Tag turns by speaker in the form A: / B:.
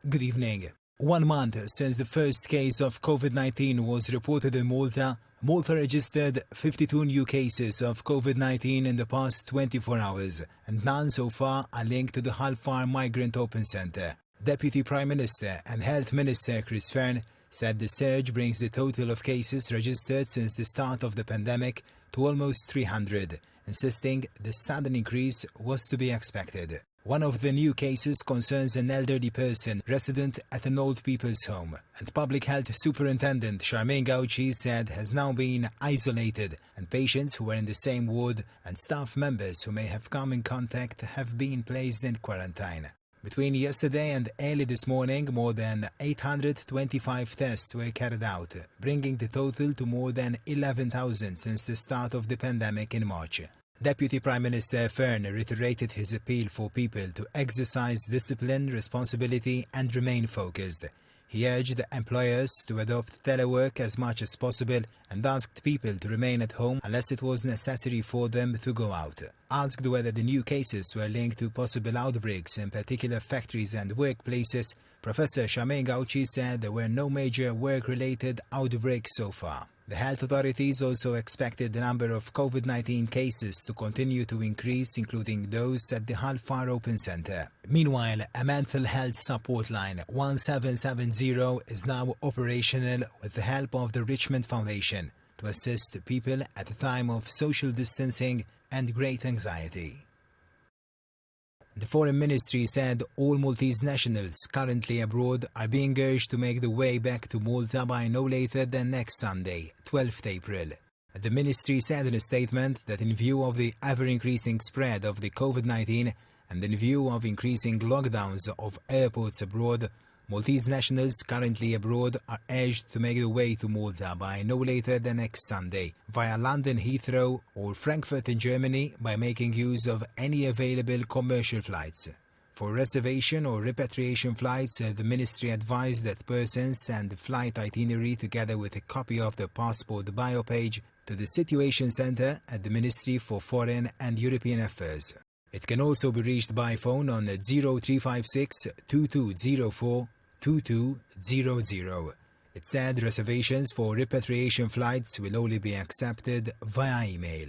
A: Good evening. 1 month since the first case of COVID-19 was reported in Malta, Malta registered 52 new cases of COVID-19 in the past 24 hours, and none so far are linked to the Hull Farm Migrant Open Centre. Deputy Prime Minister and Health Minister Chris Fearn said the surge brings the total of cases registered since the start of the pandemic to almost 300, insisting the sudden increase was to be expected. One of the new cases concerns an elderly person resident at an old people's home, and Public Health Superintendent Charmaine Gauci said has now been isolated, and patients who were in the same ward and staff members who may have come in contact have been placed in quarantine. Between yesterday and early this morning, more than 825 tests were carried out, bringing the total to more than 11,000 since the start of the pandemic in March. Deputy Prime Minister Fearn reiterated his appeal for people to exercise discipline, responsibility and remain focused. He urged employers to adopt telework as much as possible and asked people to remain at home unless it was necessary for them to go out. Asked whether the new cases were linked to possible outbreaks in particular factories and workplaces, Professor Charmaine Gauci said there were no major work-related outbreaks so far. The health authorities also expected the number of COVID-19 cases to continue to increase, including those at the Hull Farm Open Centre. Meanwhile, a mental health support line 1770 is now operational with the help of the Richmond Foundation to assist people at a time of social distancing and great anxiety. The Foreign Ministry said all Maltese nationals currently abroad are being urged to make the way back to Malta by no later than next Sunday, 12th April. The Ministry said in a statement that in view of the ever-increasing spread of the COVID-19 and in view of increasing lockdowns of airports abroad, Maltese nationals currently abroad are urged to make the way to Malta by no later than next Sunday via London Heathrow or Frankfurt in Germany by making use of any available commercial flights. For reservation or repatriation flights, the Ministry advised that persons send the flight itinerary together with a copy of the passport bio page to the Situation Centre at the Ministry for Foreign and European Affairs. It can also be reached by phone on 0356 2204 2200. It said reservations for repatriation flights will only be accepted via email.